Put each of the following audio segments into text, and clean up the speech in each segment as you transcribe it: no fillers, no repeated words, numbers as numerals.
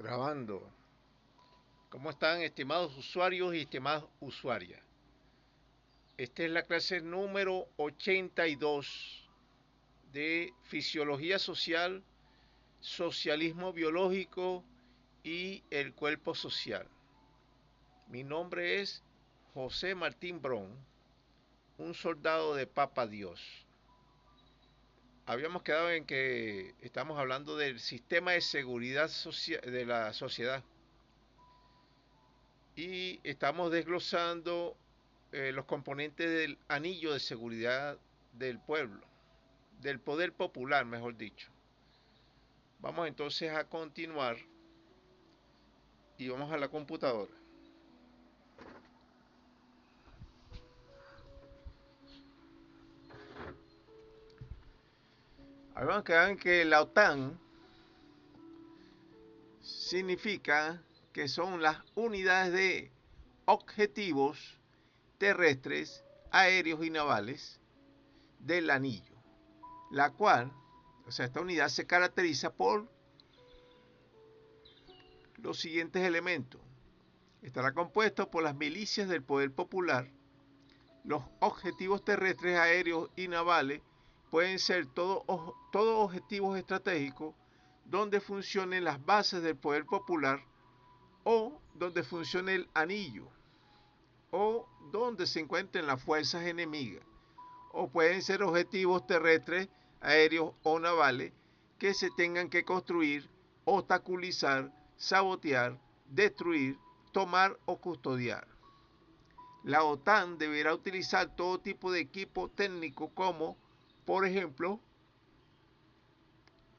Grabando. ¿Cómo están, estimados usuarios y estimadas usuarias? Esta es la clase número 82 de Fisiología Social, Socialismo Biológico y el Cuerpo Social. Mi nombre es José Martín Bron, un soldado de Papa Dios. Habíamos quedado en que estamos hablando del sistema de seguridad de la sociedad y estamos desglosando los componentes del anillo de seguridad del pueblo, del poder popular, mejor dicho. Vamos entonces a continuar y vamos a la computadora. Habíamos quedado en que la OTAN significa que son las unidades de objetivos terrestres, aéreos y navales del anillo, la cual, o sea, esta unidad se caracteriza por los siguientes elementos. Estará compuesto por las milicias del poder popular. Los objetivos terrestres, aéreos y navales pueden ser todos objetivos estratégicos donde funcionen las bases del poder popular o donde funcione el anillo o donde se encuentren las fuerzas enemigas, o pueden ser objetivos terrestres, aéreos o navales que se tengan que construir, obstaculizar, sabotear, destruir, tomar o custodiar. La OTAN deberá utilizar todo tipo de equipo técnico como, por ejemplo,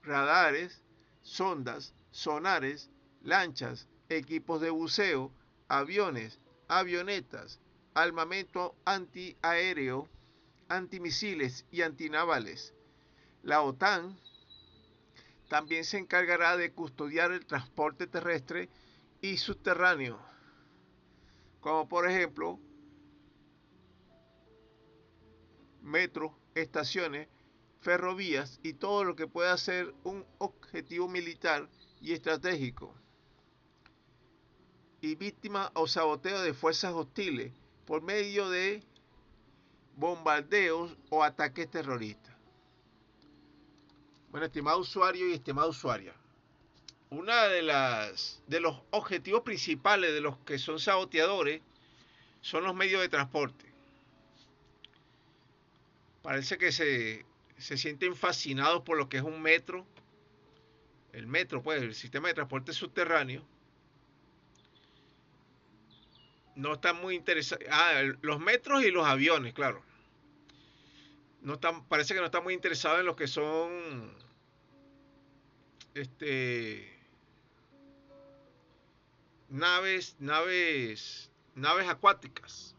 radares, sondas, sonares, lanchas, equipos de buceo, aviones, avionetas, armamento antiaéreo, antimisiles y antinavales. La OTAN también se encargará de custodiar el transporte terrestre y subterráneo, como por ejemplo metros, estaciones, ferrovías y todo lo que pueda ser un objetivo militar y estratégico, y víctima o saboteo de fuerzas hostiles por medio de bombardeos o ataques terroristas. Bueno, estimado usuario y estimada usuaria, una de los objetivos principales de los que son saboteadores son los medios de transporte. Parece que se sienten fascinados por lo que es un metro, el metro, pues, el sistema de transporte subterráneo. No están muy interesados. Los metros y los aviones, claro. No están, parece que no están muy interesados en lo que son este naves acuáticas.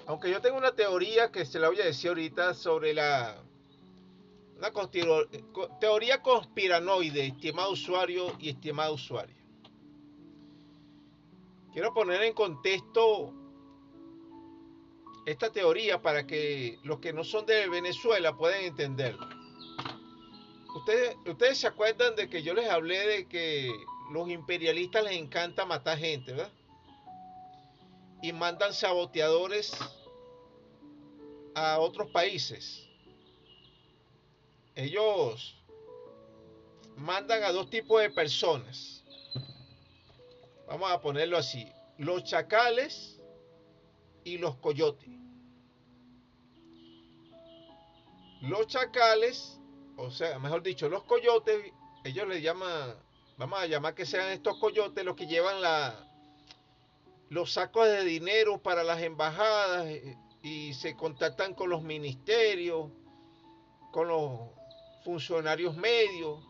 Aunque yo tengo una teoría que se la voy a decir ahorita sobre una teoría conspiranoide, estimado usuario y estimada usuaria. Quiero poner en contexto esta teoría para que los que no son de Venezuela puedan entenderlo. Ustedes se acuerdan de que yo les hablé de que los imperialistas les encanta matar gente, ¿verdad? Y mandan saboteadores a otros países. Ellos mandan a dos tipos de personas. Vamos a ponerlo así: los chacales y los coyotes. Los chacales, o sea, mejor dicho, los coyotes, ellos le llaman, vamos a llamar que sean estos coyotes los que llevan los sacos de dinero para las embajadas, y se contactan con los ministerios, con los funcionarios medios,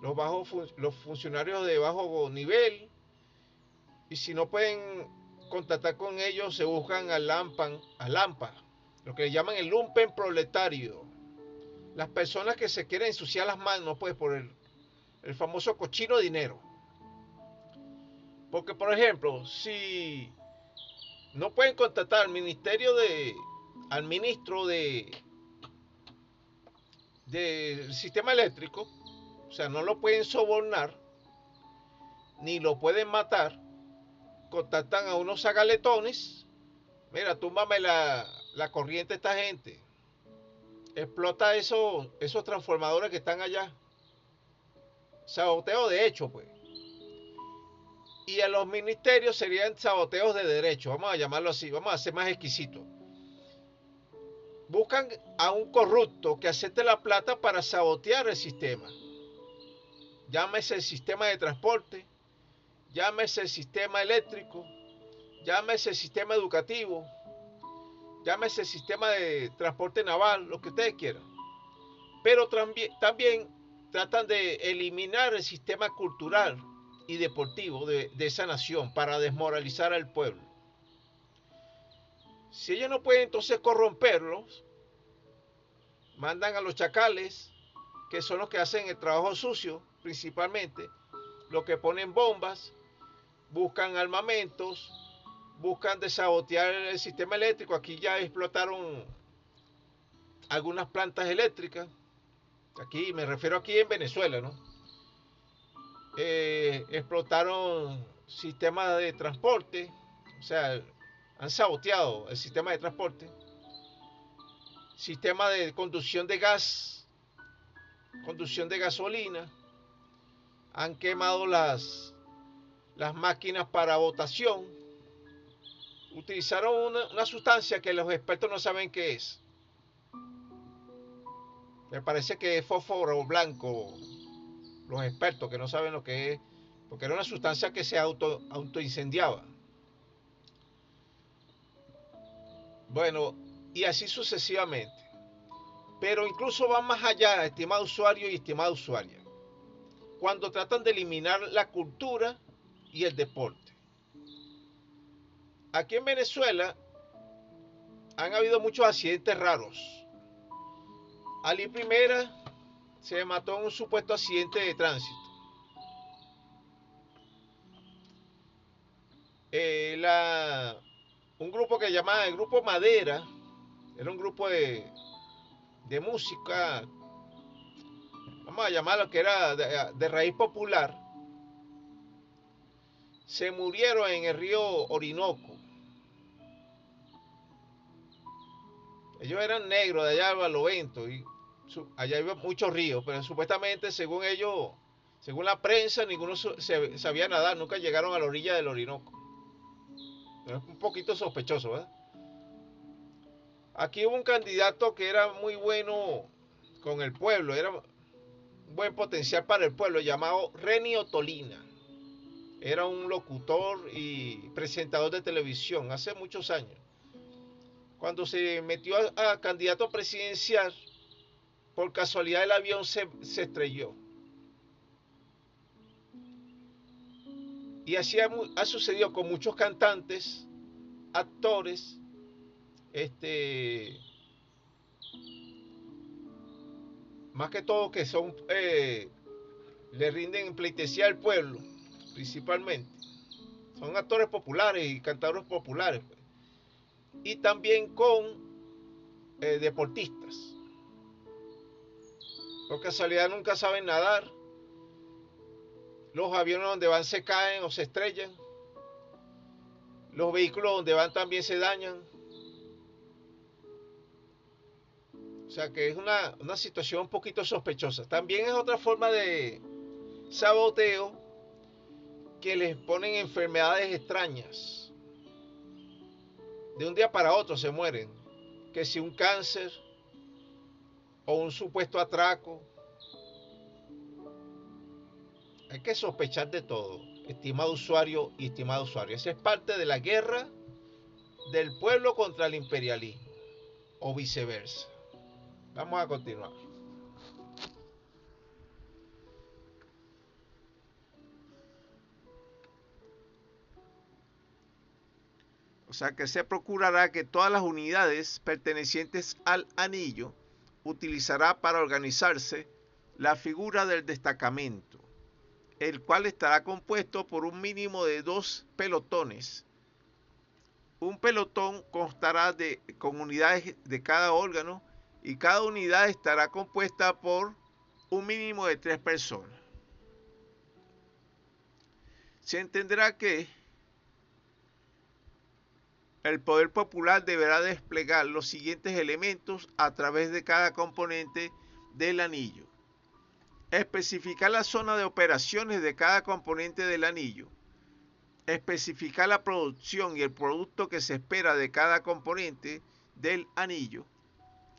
los funcionarios de bajo nivel, y si no pueden contactar con ellos, se buscan al lampa, lo que le llaman el lumpen proletario. Las personas que se quieren ensuciar las manos, pues, por el famoso cochino dinero. Porque, por ejemplo, si no pueden contactar al ministro del sistema eléctrico, o sea, no lo pueden sobornar, ni lo pueden matar, contactan a unos zagaletones, mira, túmbame la corriente a esta gente, explota esos transformadores que están allá, saboteo de hecho, pues. Y a los ministerios serían saboteos de derecho, vamos a llamarlo así, vamos a ser más exquisitos. Buscan a un corrupto que acepte la plata para sabotear el sistema. Llámese el sistema de transporte, llámese el sistema eléctrico, llámese el sistema educativo, llámese el sistema de transporte naval, lo que ustedes quieran. Pero también tratan de eliminar el sistema cultural y deportivo de esa nación para desmoralizar al pueblo. Si ellos no pueden entonces corromperlos, mandan a los chacales, que son los que hacen el trabajo sucio principalmente, los que ponen bombas, buscan armamentos, buscan desabotear el sistema eléctrico. Aquí ya explotaron algunas plantas eléctricas, aquí me refiero aquí en Venezuela, ¿no? Explotaron sistemas de transporte, o sea, han saboteado el sistema de transporte, sistema de conducción de gas, conducción de gasolina, han quemado las máquinas para votación, utilizaron una sustancia que los expertos no saben qué es. Me parece que es fósforo blanco, los expertos que no saben lo que es, porque era una sustancia que se autoincendiaba. Bueno, y así sucesivamente. Pero incluso van más allá, estimado usuario y estimada usuaria, cuando tratan de eliminar la cultura y el deporte. Aquí en Venezuela han habido muchos accidentes raros. Ali Primera se mató en un supuesto accidente de tránsito. Un grupo que llamaba el Grupo Madera, era un grupo de música, vamos a llamarlo que era de raíz popular, se murieron en el río Orinoco. Ellos eran negros de allá a Barlovento y allá había muchos ríos, pero supuestamente según ellos, según la prensa, ninguno sabía nadar, nunca llegaron a la orilla del Orinoco. Es un poquito sospechoso, ¿verdad? Aquí hubo un candidato que era muy bueno con el pueblo, era un buen potencial para el pueblo, llamado Renio Tolina. Era un locutor y presentador de televisión hace muchos años. Cuando se metió a candidato presidencial, por casualidad el avión se estrelló. Y así ha sucedido con muchos cantantes, actores, más que todo que son le rinden pleitesía al pueblo, principalmente. Son actores populares y cantadores populares, pues. Y también con deportistas. Por casualidad nunca saben nadar. Los aviones donde van se caen o se estrellan. Los vehículos donde van también se dañan. O sea que es una situación un poquito sospechosa. También es otra forma de saboteo que les ponen enfermedades extrañas. De un día para otro se mueren. Que si un cáncer o un supuesto atraco. Hay que sospechar de todo, estimado usuario y estimado usuario. Esa es parte de la guerra del pueblo contra el imperialismo, o viceversa. Vamos a continuar. O sea que se procurará que todas las unidades pertenecientes al anillo utilizará para organizarse la figura del destacamento, el cual estará compuesto por un mínimo de 2 pelotones. Un pelotón constará con unidades de cada órgano y cada unidad estará compuesta por un mínimo de 3 personas. Se entenderá que el poder popular deberá desplegar los siguientes elementos a través de cada componente del anillo. Especificar la zona de operaciones de cada componente del anillo. Especificar la producción y el producto que se espera de cada componente del anillo.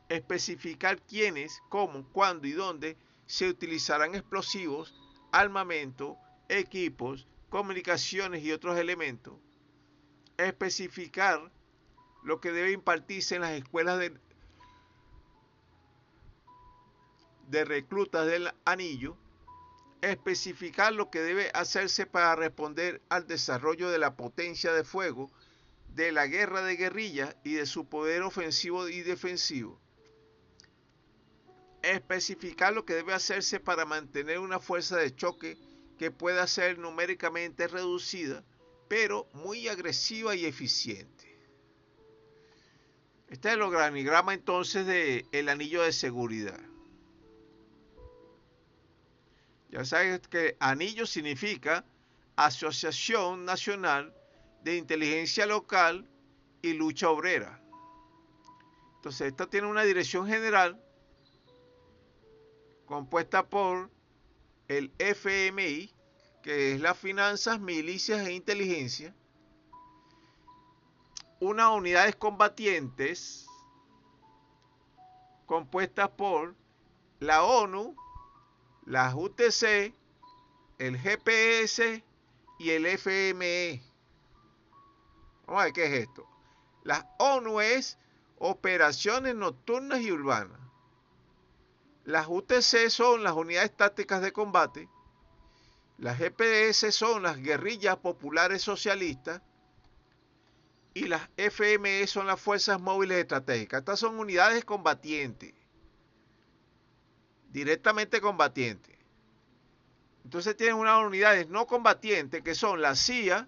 Especificar quiénes, cómo, cuándo y dónde se utilizarán explosivos, armamento, equipos, comunicaciones y otros elementos. Especificar lo que debe impartirse en las escuelas de reclutas del anillo. Especificar lo que debe hacerse para responder al desarrollo de la potencia de fuego, de la guerra de guerrillas y de su poder ofensivo y defensivo. Especificar lo que debe hacerse para mantener una fuerza de choque que pueda ser numéricamente reducida, pero muy agresiva y eficiente. Este es el organigrama entonces del anillo de seguridad. Ya sabes que anillo significa Asociación Nacional de Inteligencia Local y Lucha Obrera. Entonces, esta tiene una dirección general compuesta por el FMI, que es las finanzas, milicias e inteligencia, unas unidades combatientes compuestas por la ONU, las UTC, el GPS y el FME. Vamos a ver qué es esto. Las ONU es operaciones nocturnas y urbanas. Las UTC son las unidades tácticas de combate. Las GPS son las guerrillas populares socialistas. Y las FME son las fuerzas móviles estratégicas. Estas son unidades combatientes. Directamente combatientes. Entonces tienen unas unidades no combatientes que son la CIA,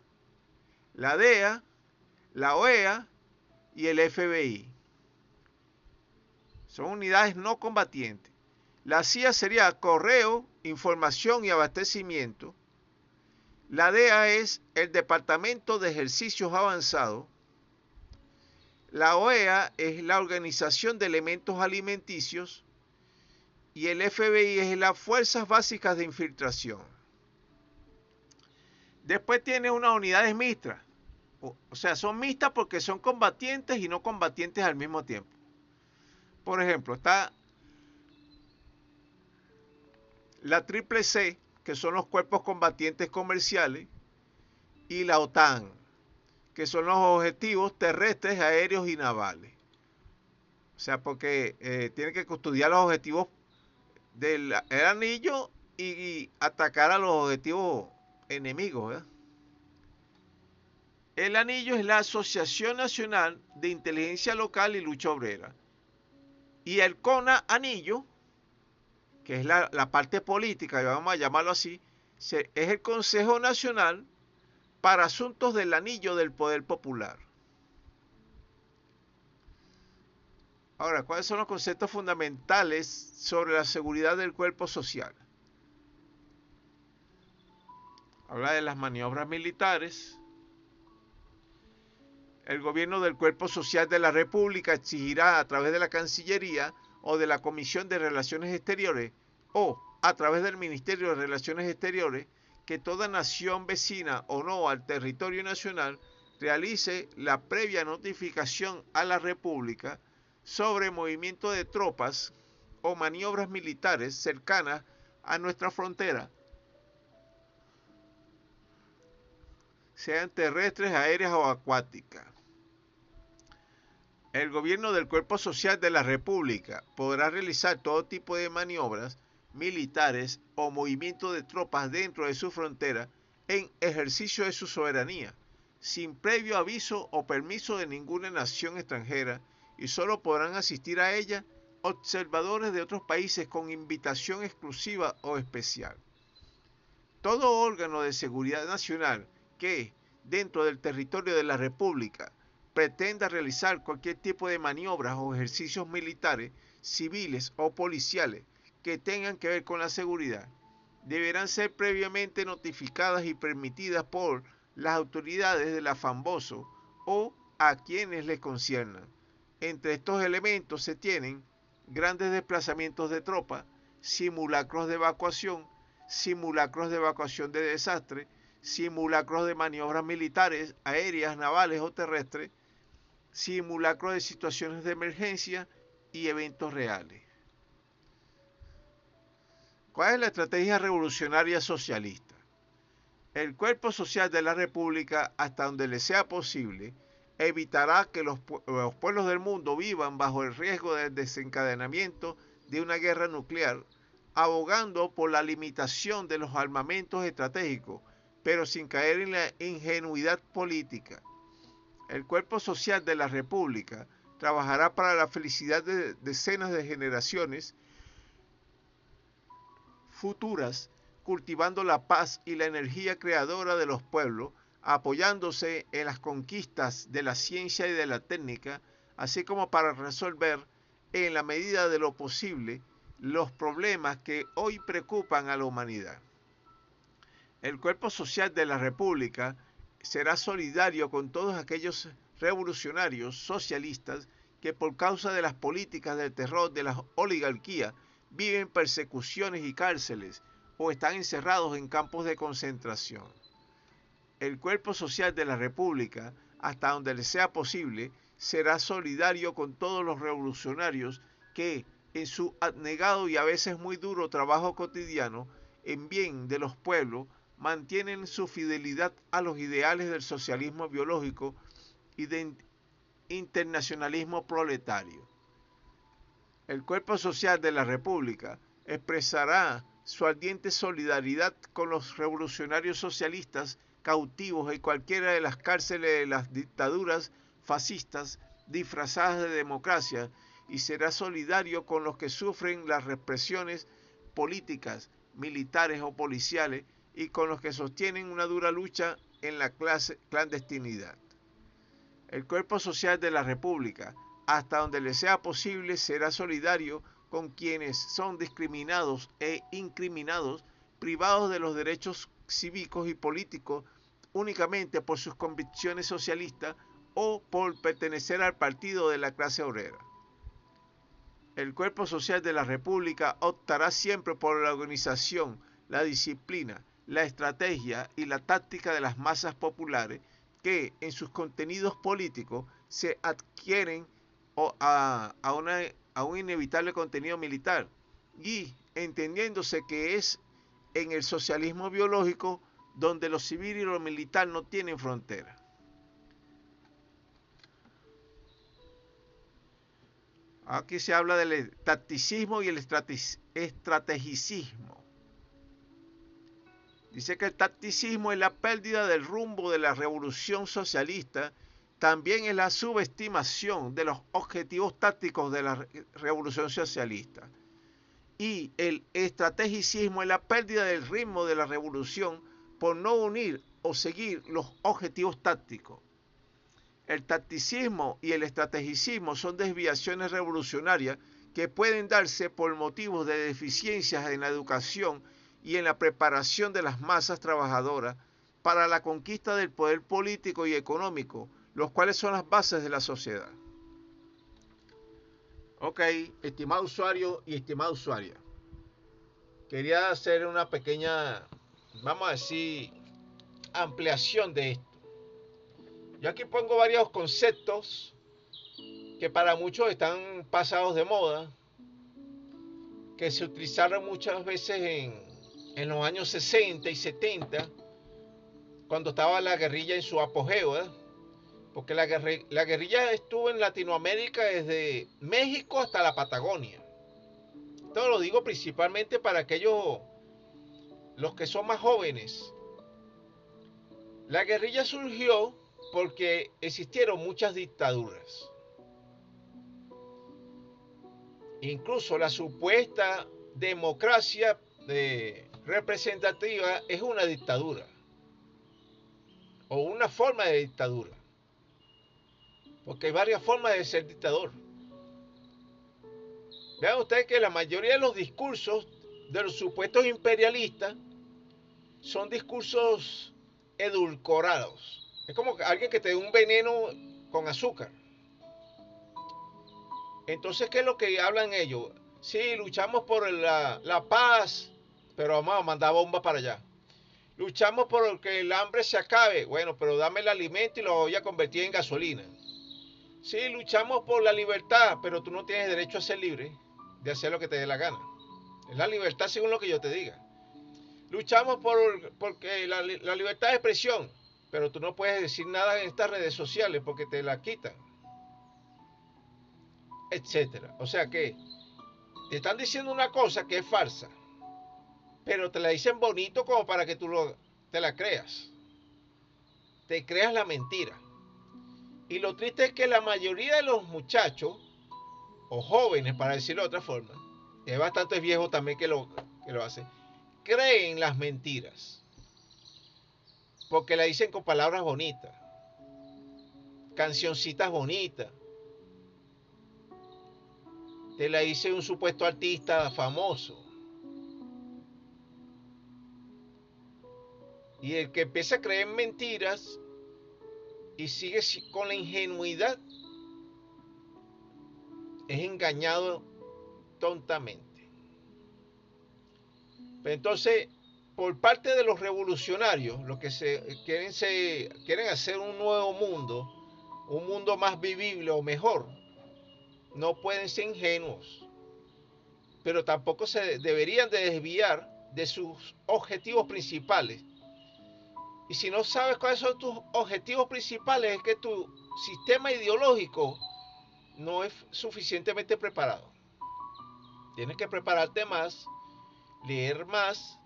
la DEA, la OEA y el FBI. Son unidades no combatientes. La CIA sería correo, información y abastecimiento. La DEA es el Departamento de Ejercicios Avanzados. La OEA es la Organización de Elementos Alimenticios. Y el FBI es las Fuerzas Básicas de Infiltración. Después tiene unas unidades mixtas. O sea, son mixtas porque son combatientes y no combatientes al mismo tiempo. Por ejemplo, está la Triple C, que son los cuerpos combatientes comerciales, y la OTAN, que son los objetivos terrestres, aéreos y navales. O sea, porque tienen que custodiar los objetivos del anillo y atacar a los objetivos enemigos, ¿verdad? El anillo es la Asociación Nacional de Inteligencia Local y Lucha Obrera. Y el CONA anillo, que es la parte política, vamos a llamarlo así, es el Consejo Nacional para Asuntos del Anillo del Poder Popular. Ahora, ¿cuáles son los conceptos fundamentales sobre la seguridad del cuerpo social? Habla de las maniobras militares. El gobierno del Cuerpo Social de la República exigirá a través de la Cancillería o de la Comisión de Relaciones Exteriores o a través del Ministerio de Relaciones Exteriores que toda nación vecina o no al territorio nacional realice la previa notificación a la República sobre movimiento de tropas o maniobras militares cercanas a nuestra frontera, sean terrestres, aéreas o acuáticas. El gobierno del Cuerpo Social de la República podrá realizar todo tipo de maniobras militares o movimiento de tropas dentro de su frontera en ejercicio de su soberanía, sin previo aviso o permiso de ninguna nación extranjera, y solo podrán asistir a ella observadores de otros países con invitación exclusiva o especial. Todo órgano de seguridad nacional que, dentro del territorio de la República, pretenda realizar cualquier tipo de maniobras o ejercicios militares, civiles o policiales que tengan que ver con la seguridad deberán ser previamente notificadas y permitidas por las autoridades de la FAMBOSO o a quienes les conciernan. Entre estos elementos se tienen grandes desplazamientos de tropas, simulacros de evacuación de desastre, simulacros de maniobras militares, aéreas, navales o terrestres, simulacros de situaciones de emergencia y eventos reales. ¿Cuál es la estrategia revolucionaria socialista? El cuerpo social de la República, hasta donde le sea posible, evitará que los pueblos del mundo vivan bajo el riesgo del desencadenamiento de una guerra nuclear, abogando por la limitación de los armamentos estratégicos, pero sin caer en la ingenuidad política. El cuerpo social de la República trabajará para la felicidad de decenas de generaciones futuras, cultivando la paz y la energía creadora de los pueblos, apoyándose en las conquistas de la ciencia y de la técnica, así como para resolver, en la medida de lo posible, los problemas que hoy preocupan a la humanidad. El cuerpo social de la República será solidario con todos aquellos revolucionarios socialistas que por causa de las políticas del terror de la oligarquía viven persecuciones y cárceles o están encerrados en campos de concentración. El cuerpo social de la República, hasta donde le sea posible, será solidario con todos los revolucionarios que, en su abnegado y a veces muy duro trabajo cotidiano, en bien de los pueblos, mantienen su fidelidad a los ideales del socialismo biológico y del internacionalismo proletario. El cuerpo social de la República expresará su ardiente solidaridad con los revolucionarios socialistas cautivos en cualquiera de las cárceles de las dictaduras fascistas disfrazadas de democracia y será solidario con los que sufren las represiones políticas, militares o policiales y con los que sostienen una dura lucha en la clandestinidad. El cuerpo social de la República, hasta donde le sea posible, será solidario con quienes son discriminados e incriminados, privados de los derechos cívicos y políticos únicamente por sus convicciones socialistas o por pertenecer al partido de la clase obrera. El cuerpo social de la República optará siempre por la organización, la disciplina, la estrategia y la táctica de las masas populares que en sus contenidos políticos se adquieren a un inevitable contenido militar y entendiéndose que es en el socialismo biológico donde lo civil y lo militar no tienen frontera. Aquí se habla del tacticismo y el estrategicismo. Dice que el tacticismo es la pérdida del rumbo de la revolución socialista, también es la subestimación de los objetivos tácticos de la revolución socialista. Y el estrategicismo es la pérdida del ritmo de la revolución por no unir o seguir los objetivos tácticos. El tacticismo y el estrategicismo son desviaciones revolucionarias que pueden darse por motivos de deficiencias en la educación y en la preparación de las masas trabajadoras para la conquista del poder político y económico, los cuales son las bases de la sociedad. Ok, estimado usuario y estimada usuaria, quería hacer una pequeña, vamos a decir, ampliación de esto. Yo aquí pongo varios conceptos que para muchos están pasados de moda, que se utilizaron muchas veces en los años 60 y 70, cuando estaba la guerrilla en su apogeo, ¿eh? Porque la guerrilla estuvo en Latinoamérica desde México hasta la Patagonia. Esto lo digo principalmente para aquellos, los que son más jóvenes. La guerrilla surgió porque existieron muchas dictaduras. Incluso la supuesta democracia representativa es una dictadura o una forma de dictadura, porque hay varias formas de ser dictador. Vean ustedes que la mayoría de los discursos de los supuestos imperialistas son discursos edulcorados. Es como alguien que te dé un veneno con azúcar. Entonces, ¿qué es lo que hablan ellos? Sí, luchamos por la paz, pero vamos a mandar bombas para allá. Luchamos por que el hambre se acabe. Bueno, pero dame el alimento y lo voy a convertir en gasolina. Sí, luchamos por la libertad, pero tú no tienes derecho a ser libre de hacer lo que te dé la gana. Es la libertad según lo que yo te diga. Luchamos porque la libertad de expresión, pero tú no puedes decir nada en estas redes sociales porque te la quitan, etcétera. O sea que te están diciendo una cosa que es falsa, pero te la dicen bonito como para que te la creas. Te creas la mentira. Y lo triste es que la mayoría de los muchachos, o jóvenes para decirlo de otra forma, y hay bastantes viejos también que lo hacen, creen las mentiras. Porque la dicen con palabras bonitas, cancioncitas bonitas. Te la dice un supuesto artista famoso. Y el que empieza a creer en mentiras y sigue con la ingenuidad es engañado tontamente. Pero entonces, por parte de los revolucionarios, los que quieren hacer un nuevo mundo, un mundo más vivible o mejor, no pueden ser ingenuos, pero tampoco se deberían de desviar de sus objetivos principales. Y si no sabes cuáles son tus objetivos principales, es que tu sistema ideológico no es suficientemente preparado. Tienes que prepararte más, leer más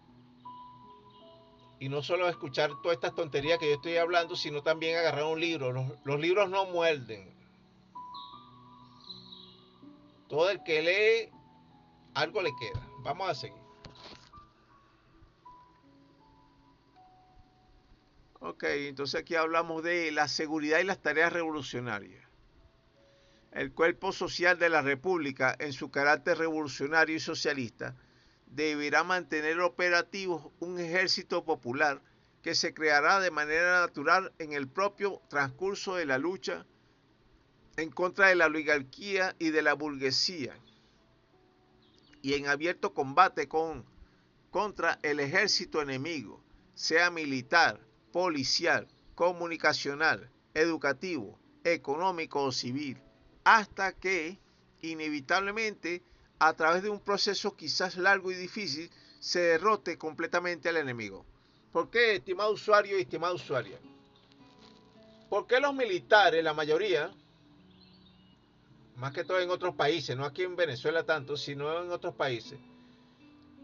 y no solo escuchar todas estas tonterías que yo estoy hablando, sino también agarrar un libro. Los libros no muerden. Todo el que lee, algo le queda. Vamos a seguir. Ok, entonces aquí hablamos de la seguridad y las tareas revolucionarias. El cuerpo social de la República, en su carácter revolucionario y socialista, deberá mantener operativos un ejército popular que se creará de manera natural en el propio transcurso de la lucha en contra de la oligarquía y de la burguesía y en abierto combate contra el ejército enemigo, sea militar, policial, comunicacional, educativo, económico o civil, hasta que, inevitablemente, a través de un proceso quizás largo y difícil, se derrote completamente al enemigo. ¿Por qué, estimado usuario y estimada usuaria? ¿Por qué los militares, la mayoría, más que todo en otros países, no aquí en Venezuela tanto, sino en otros países,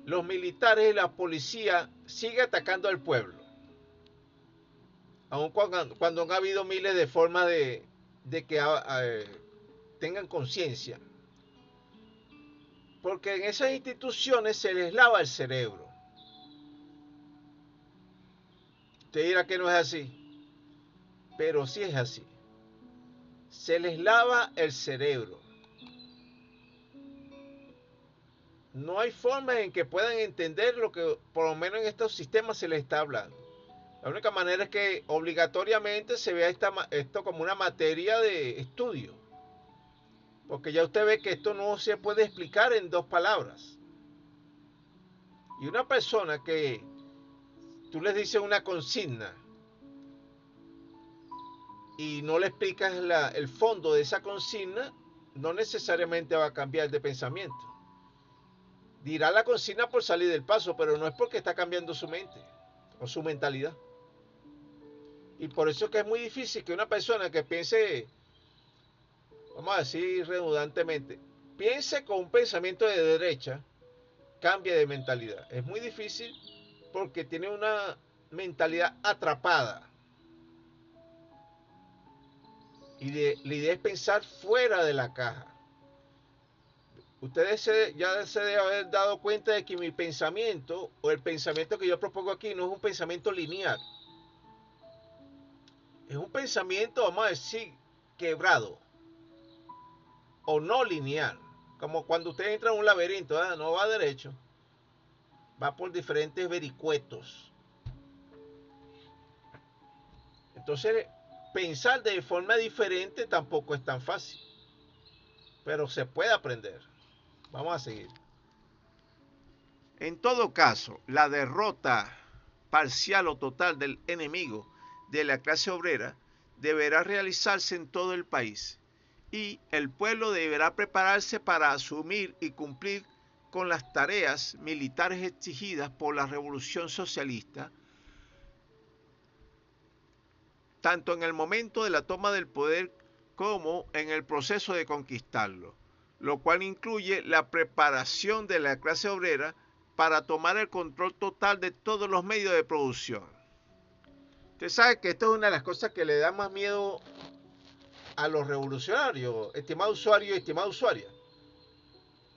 los militares y la policía siguen atacando al pueblo? Aun cuando han habido miles de formas de que tengan conciencia. Porque en esas instituciones se les lava el cerebro. Usted dirá que no es así, pero sí es así. Se les lava el cerebro. No hay forma en que puedan entender lo que por lo menos en estos sistemas se les está hablando. La única manera es que obligatoriamente se vea esto como una materia de estudio. Porque ya usted ve que esto no se puede explicar en dos palabras. Y una persona que tú les dices una consigna y no le explicas el fondo de esa consigna, no necesariamente va a cambiar de pensamiento. Dirá la consigna por salir del paso, pero no es porque está cambiando su mente o su mentalidad. Y por eso es que es muy difícil que una persona que piense, vamos a decir redundantemente, piense con un pensamiento de derecha, cambie de mentalidad. Es muy difícil porque tiene una mentalidad atrapada. Y la idea es pensar fuera de la caja. Ustedes ya se deben haber dado cuenta de que mi pensamiento o el pensamiento que yo propongo aquí no es un pensamiento lineal. Es un pensamiento, vamos a decir, quebrado o no lineal. como cuando usted entra en un laberinto, ¿eh? No va derecho, va por diferentes vericuetos. Entonces, pensar de forma diferente tampoco es tan fácil, pero se puede aprender. Vamos a seguir. En todo caso, la derrota parcial o total del enemigo de la clase obrera deberá realizarse en todo el país y el pueblo deberá prepararse para asumir y cumplir con las tareas militares exigidas por la revolución socialista, tanto en el momento de la toma del poder como en el proceso de conquistarlo, lo cual incluye la preparación de la clase obrera para tomar el control total de todos los medios de producción. Usted sabe que esto es una de las cosas que le da más miedo a los revolucionarios, estimado usuario y estimada usuaria.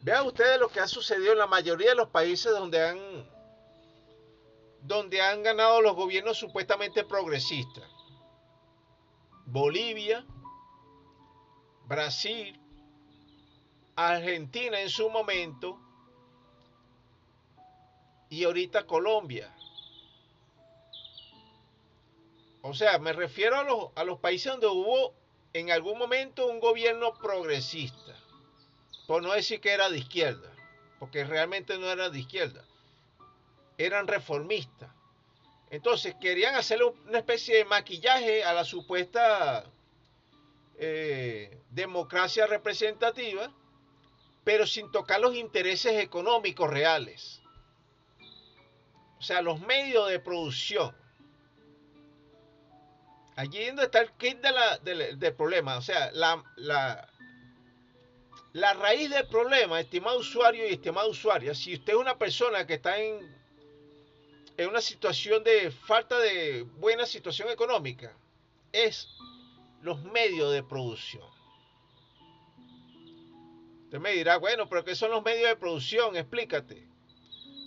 Vean ustedes lo que ha sucedido en la mayoría de los países donde han ganado los gobiernos supuestamente progresistas. Bolivia, Brasil, Argentina en su momento y ahorita Colombia. O sea, me refiero a los países donde hubo en algún momento un gobierno progresista, por no decir que era de izquierda, porque realmente no era de izquierda, eran reformistas. Entonces querían hacerle una especie de maquillaje a la supuesta democracia representativa, pero sin tocar los intereses económicos reales. O sea, los medios de producción. Allí es donde está el kit del problema. O sea, la raíz del problema, estimado usuario y estimada usuaria, si usted es una persona que está en una situación de falta de buena situación económica, es los medios de producción. Usted me dirá, bueno, pero ¿qué son los medios de producción? Explícate.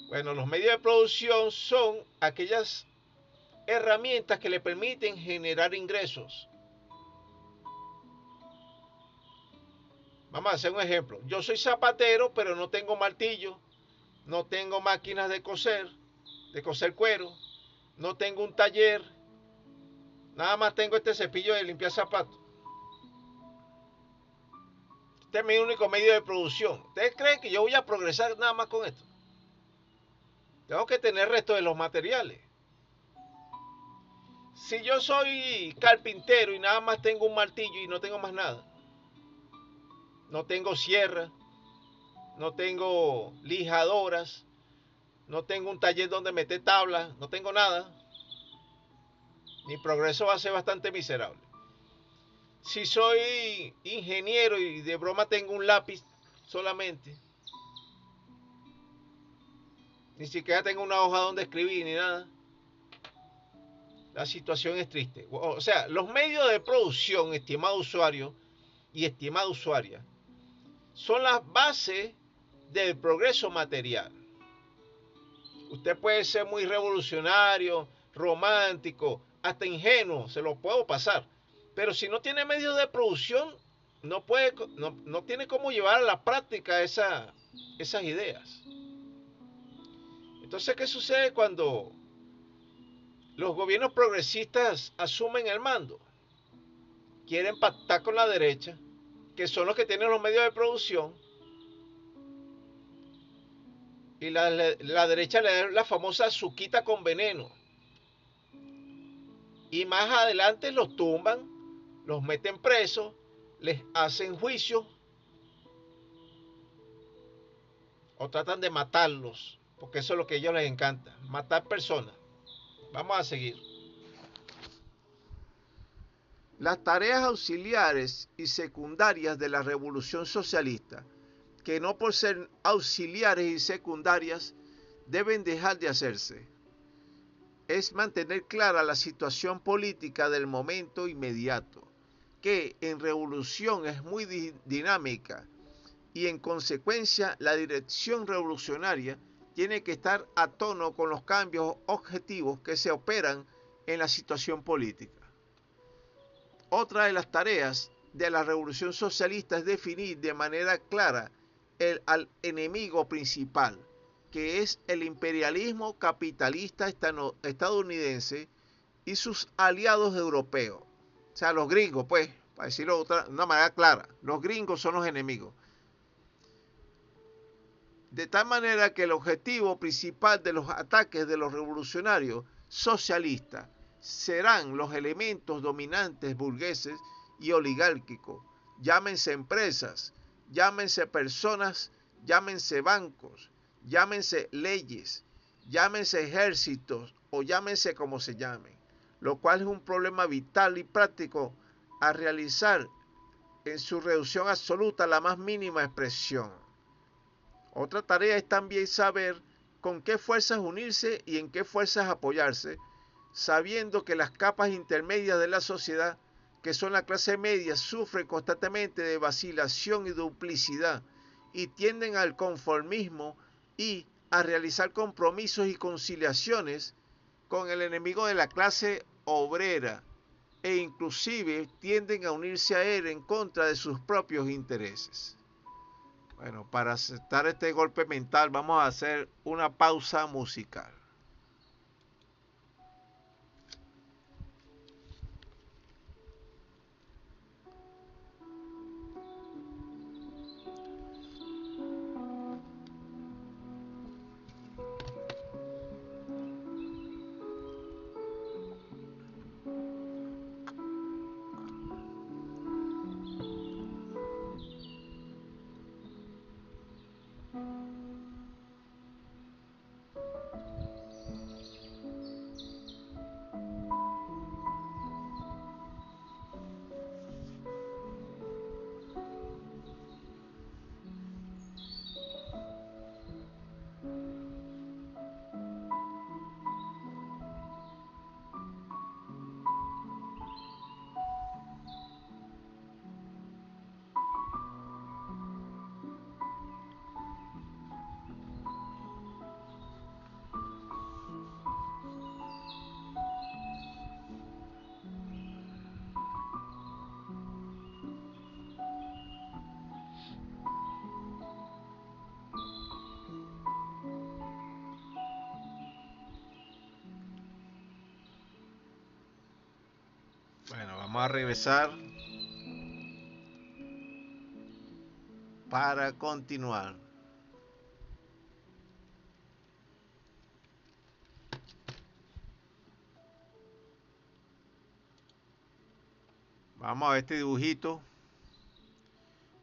Bueno, los medios de producción son aquellas herramientas que le permiten generar ingresos. Vamos a hacer un ejemplo. Yo soy zapatero, pero no tengo martillo, no tengo máquinas de coser cuero, no tengo un taller, nada más tengo este cepillo de limpiar zapatos. Este es mi único medio de producción. ¿Ustedes creen que yo voy a progresar nada más con esto? Tengo que tener el resto de los materiales. Si yo soy carpintero y nada más tengo un martillo y no tengo más nada, no tengo sierra, no tengo lijadoras, no tengo un taller donde meter tablas, no tengo nada, mi progreso va a ser bastante miserable. Si soy ingeniero y de broma tengo un lápiz solamente, ni siquiera tengo una hoja donde escribir ni nada, la situación es triste. O sea, los medios de producción, estimado usuario y estimada usuaria, son las bases del progreso material. Usted puede ser muy revolucionario, romántico, hasta ingenuo, se lo puedo pasar. Pero si no tiene medios de producción, no tiene cómo llevar a la práctica esas ideas. Entonces, ¿qué sucede cuando los gobiernos progresistas asumen el mando? Quieren pactar con la derecha, que son los que tienen los medios de producción, y la derecha le da la famosa azuquita con veneno. Y más adelante los tumban, los meten presos, les hacen juicios o tratan de matarlos, porque eso es lo que a ellos les encanta, matar personas. Vamos a seguir. Las tareas auxiliares y secundarias de la revolución socialista, que no por ser auxiliares y secundarias deben dejar de hacerse, es mantener clara la situación política del momento inmediato, que en revolución es muy dinámica y en consecuencia la dirección revolucionaria tiene que estar a tono con los cambios objetivos que se operan en la situación política. Otra de las tareas de la revolución socialista es definir de manera clara al enemigo principal, que es el imperialismo capitalista estadounidense y sus aliados europeos. O sea, los gringos, pues, para decirlo de una manera clara, los gringos son los enemigos. De tal manera que el objetivo principal de los ataques de los revolucionarios socialistas serán los elementos dominantes burgueses y oligárquicos, llámense empresas, llámense personas, llámense bancos, llámense leyes, llámense ejércitos o llámense como se llamen, lo cual es un problema vital y práctico a realizar en su reducción absoluta a la más mínima expresión. Otra tarea es también saber con qué fuerzas unirse y en qué fuerzas apoyarse, sabiendo que las capas intermedias de la sociedad, que son la clase media, sufren constantemente de vacilación y duplicidad y tienden al conformismo y a realizar compromisos y conciliaciones con el enemigo de la clase obrera e inclusive tienden a unirse a él en contra de sus propios intereses. Bueno, para aceptar este golpe mental vamos a hacer una pausa musical. Bueno, vamos a regresar para continuar. Vamos a ver este dibujito.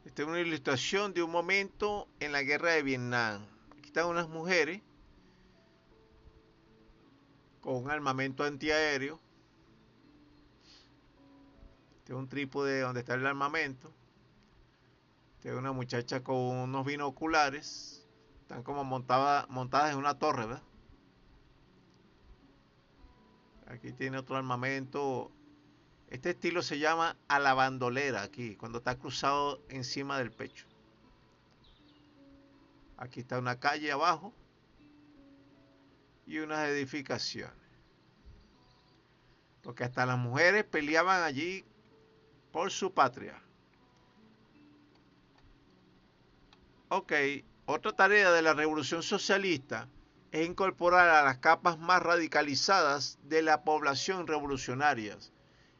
Esta es una ilustración de un momento en la guerra de Vietnam. Aquí están unas mujeres con un armamento antiaéreo. Este es un trípode donde está el armamento. Este es una muchacha con unos binoculares. Están como montadas en una torre, ¿verdad? Aquí tiene otro armamento. Este estilo se llama a la bandolera aquí, cuando está cruzado encima del pecho. Aquí está una calle abajo y unas edificaciones. Porque hasta las mujeres peleaban allí por su patria. Ok, otra tarea de la revolución socialista es incorporar a las capas más radicalizadas de la población revolucionarias,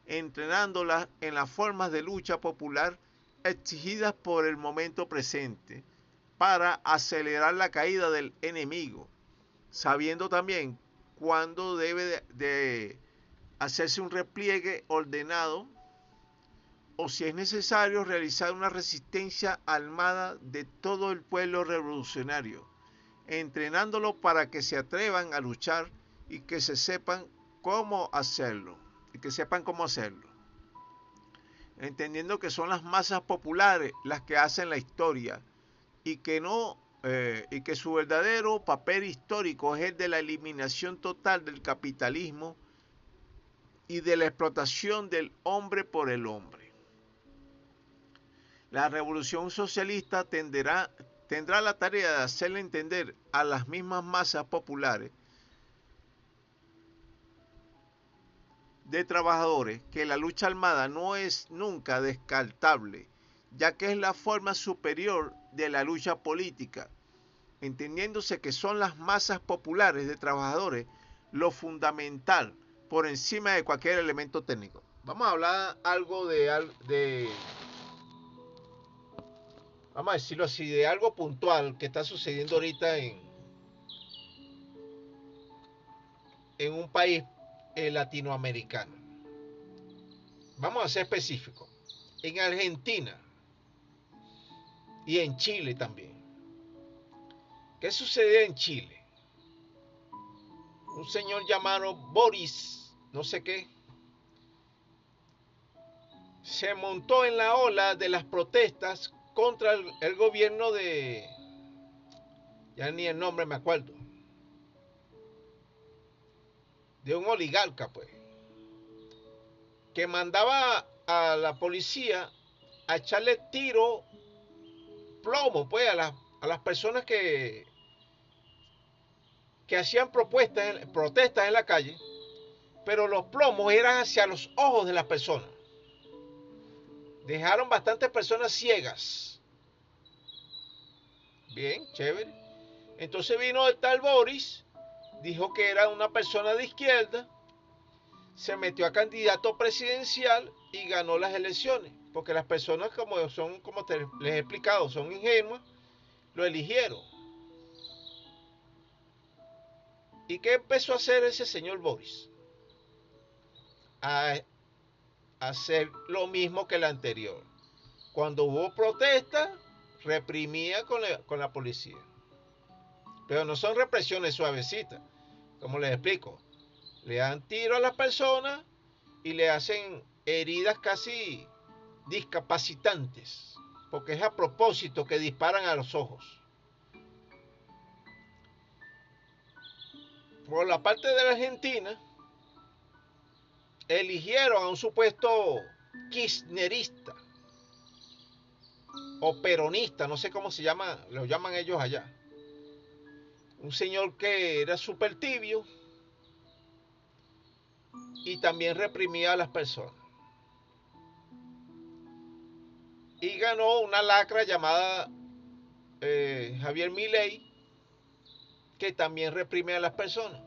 entrenándolas en las formas de lucha popular exigidas por el momento presente para acelerar la caída del enemigo, sabiendo también cuándo debe de hacerse un repliegue ordenado o si es necesario realizar una resistencia armada de todo el pueblo revolucionario, entrenándolo para que se atrevan a luchar y que se sepan cómo hacerlo, entendiendo que son las masas populares las que hacen la historia y que y que su verdadero papel histórico es el de la eliminación total del capitalismo y de la explotación del hombre por el hombre. La revolución socialista tendrá la tarea de hacerle entender a las mismas masas populares de trabajadores que la lucha armada no es nunca descartable, ya que es la forma superior de la lucha política, entendiéndose que son las masas populares de trabajadores lo fundamental por encima de cualquier elemento técnico. Vamos a hablar algo vamos a decirlo así, de algo puntual que está sucediendo ahorita en un país latinoamericano. Vamos a ser específicos. En Argentina y en Chile también. ¿Qué sucedió en Chile? Un señor llamado Boris, no sé qué, se montó en la ola de las protestas contra el gobierno de... ya ni el nombre me acuerdo. De un oligarca, pues. Que mandaba a la policía a echarle tiro, plomo, pues, a las personas que hacían protestas en la calle, pero los plomos eran hacia los ojos de las personas. Dejaron bastantes personas ciegas. Bien, chévere. Entonces vino el tal Boris, dijo que era una persona de izquierda, se metió a candidato presidencial y ganó las elecciones. Porque las personas, como les he explicado, son ingenuas, lo eligieron. ¿Y qué empezó a hacer ese señor Boris? A hacer lo mismo que el anterior. Cuando hubo protesta, reprimía con la policía. Pero no son represiones suavecitas, como les explico. Le dan tiro a las personas y le hacen heridas casi discapacitantes, porque es a propósito que disparan a los ojos. Por la parte de la Argentina, eligieron a un supuesto kirchnerista o peronista, no sé cómo se llama, lo llaman ellos allá. Un señor que era súper tibio y también reprimía a las personas. Y ganó una lacra llamada Javier Milei, que también reprime a las personas.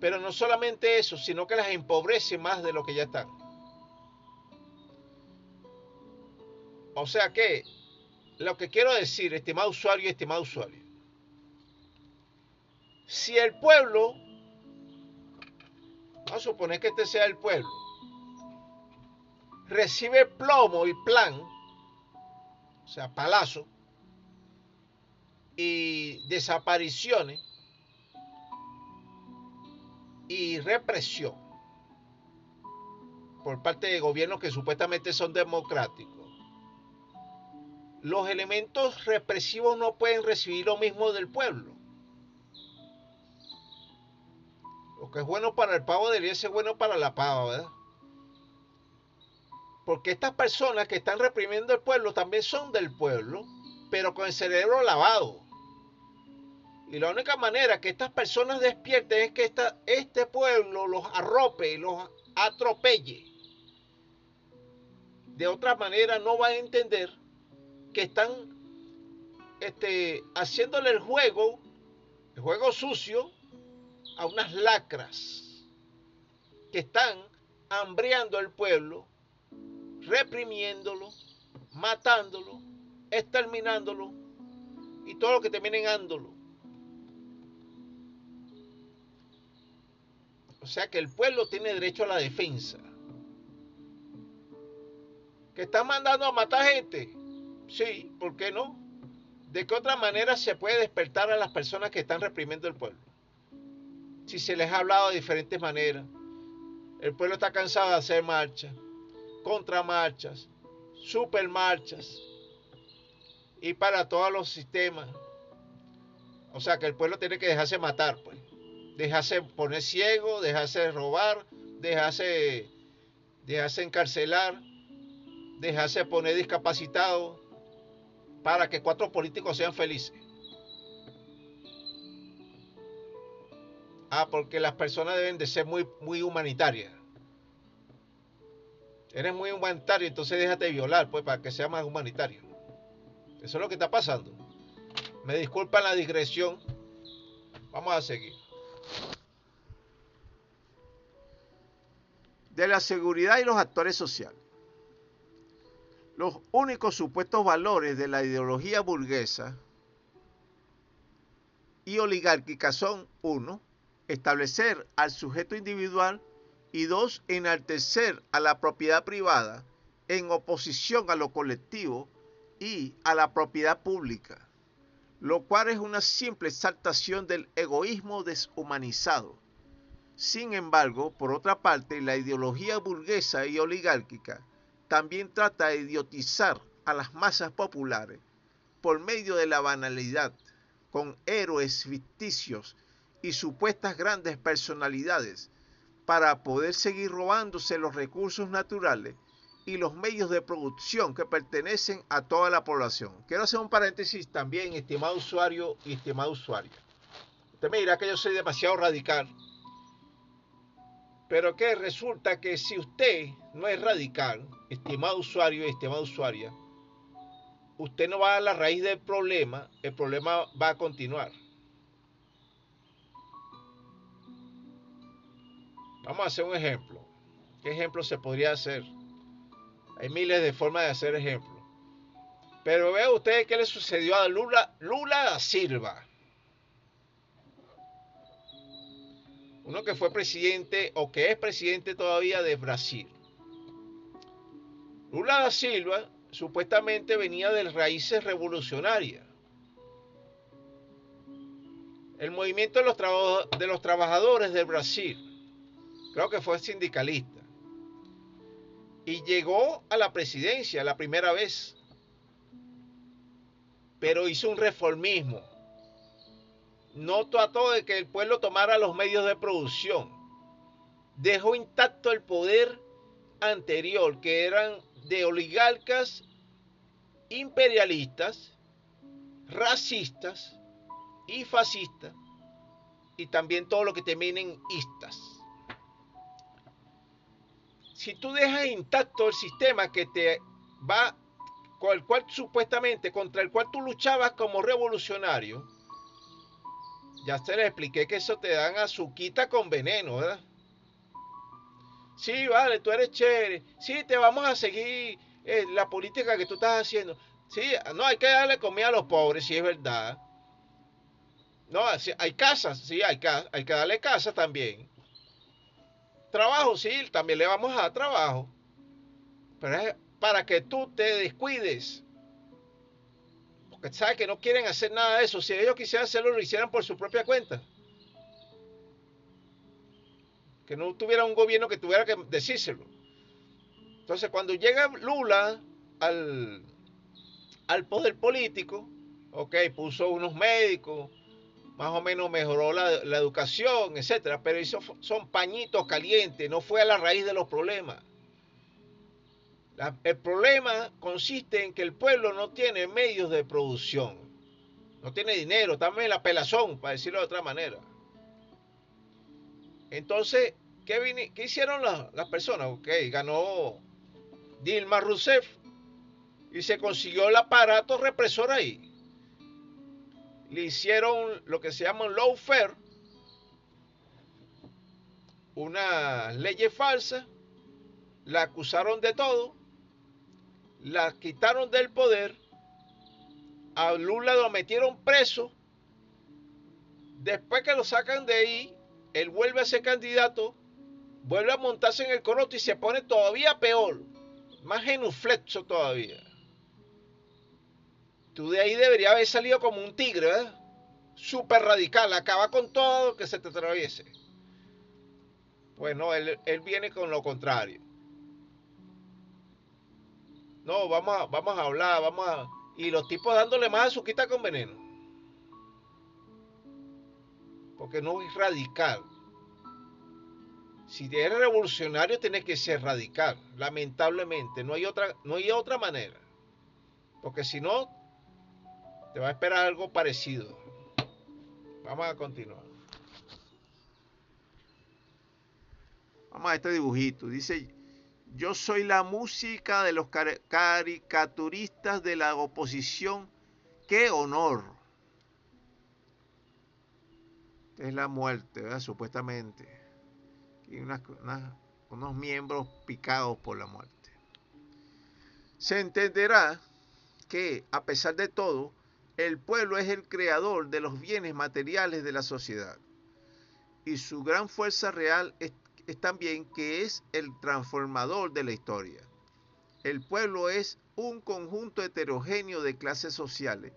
Pero no solamente eso, sino que las empobrece más de lo que ya están. O sea que, lo que quiero decir, estimado usuario y estimado usuario, si el pueblo, vamos a suponer que este sea el pueblo, recibe plomo y plan, o sea, palazo, y desapariciones y represión por parte de gobiernos que supuestamente son democráticos, los elementos represivos no pueden recibir lo mismo del pueblo. Lo que es bueno para el pavo debería ser bueno para la pava, ¿verdad? Porque estas personas que están reprimiendo el pueblo también son del pueblo, pero con el cerebro lavado. Y la única manera que estas personas despierten es que este pueblo los arrope y los atropelle. De otra manera no van a entender que están haciéndole el juego sucio, a unas lacras que están hambriando al pueblo, reprimiéndolo, matándolo, exterminándolo y todo lo que termine en ándolo. O sea que el pueblo tiene derecho a la defensa. ¿Que están mandando a matar gente? Sí, ¿por qué no? ¿De qué otra manera se puede despertar a las personas que están reprimiendo el pueblo? Si se les ha hablado de diferentes maneras. El pueblo está cansado de hacer marchas, contramarchas, supermarchas y para todos los sistemas. O sea que el pueblo tiene que dejarse matar, pues. Dejarse poner ciego, dejarse robar, dejarse encarcelar, dejarse poner discapacitado para que 4 políticos sean felices. Porque las personas deben de ser muy, muy humanitarias. Eres muy humanitario, entonces déjate violar, pues, para que sea más humanitario. Eso es lo que está pasando. Me disculpan la digresión. Vamos a seguir. De la seguridad y los actores sociales. Los únicos supuestos valores de la ideología burguesa y oligárquica son: 1. Establecer al sujeto individual, y 2. Enaltecer a la propiedad privada en oposición a lo colectivo y a la propiedad pública, lo cual es una simple exaltación del egoísmo deshumanizado. Sin embargo, por otra parte, la ideología burguesa y oligárquica también trata de idiotizar a las masas populares por medio de la banalidad, con héroes ficticios y supuestas grandes personalidades, para poder seguir robándose los recursos naturales y los medios de producción que pertenecen a toda la población. Quiero hacer un paréntesis también, estimado usuario y estimada usuaria. Usted me dirá que yo soy demasiado radical, pero que resulta que si usted no es radical, estimado usuario y estimada usuaria, usted no va a la raíz del problema, el problema va a continuar. Vamos a hacer un ejemplo. ¿Qué ejemplo se podría hacer? Hay miles de formas de hacer ejemplos. Pero vean ustedes qué le sucedió a Lula da Silva. Uno que fue presidente o que es presidente todavía de Brasil. Lula da Silva supuestamente venía de raíces revolucionarias. El movimiento de los trabajadores de Brasil. Creo que fue sindicalista. Y llegó a la presidencia la primera vez. Pero hizo un reformismo. No trató de que el pueblo tomara los medios de producción. Dejó intacto el poder anterior, que eran de oligarcas, imperialistas, racistas y fascistas, y también todo lo que terminen istas. Si tú dejas intacto el sistema que te va, con el cual supuestamente contra el cual tú luchabas como revolucionario, ya se les expliqué que eso te dan azuquita con veneno, ¿verdad? Sí, vale, tú eres chévere. Sí, te vamos a seguir la política que tú estás haciendo. Sí, no, hay que darle comida a los pobres, sí es verdad. No, sí, hay casas, sí, hay que darle casa también. Trabajo, sí, también le vamos a dar trabajo. Pero es para que tú te descuides. Porque sabes que no quieren hacer nada de eso. Si ellos quisieran hacerlo, lo hicieran por su propia cuenta. Que no tuviera un gobierno que tuviera que decírselo. Entonces, cuando llega Lula al poder político, ok, puso unos médicos, más o menos mejoró la educación, etcétera, pero eso son pañitos calientes, no fue a la raíz de los problemas. El problema consiste en que el pueblo no tiene medios de producción, no tiene dinero, también la pelazón, para decirlo de otra manera. Entonces, ¿qué hicieron las personas? Ok, ganó Dilma Rousseff y se consiguió el aparato represor ahí. Le hicieron lo que se llama un lawfare, una ley falsa, la acusaron de todo, la quitaron del poder, a Lula lo metieron preso, después que lo sacan de ahí, él vuelve a ser candidato, vuelve a montarse en el coroto y se pone todavía peor, más genuflexo todavía. Tú de ahí deberías haber salido como un tigre, ¿verdad? Súper radical, acaba con todo que se te atraviese. Pues no, él viene con lo contrario. No, vamos a hablar, y los tipos dándole más azuquita con veneno. Porque no es radical. Si eres revolucionario tienes que ser radical. Lamentablemente, no hay otra manera. Porque si no, te va a esperar algo parecido. Vamos a continuar. Vamos a este dibujito. Dice, Yo soy la música de los caricaturistas de la oposición. ¡Qué honor! Es la muerte, ¿verdad? Supuestamente. Y unos miembros picados por la muerte. Se entenderá que, a pesar de todo, el pueblo es el creador de los bienes materiales de la sociedad. Y su gran fuerza real es también que es el transformador de la historia. El pueblo es un conjunto heterogéneo de clases sociales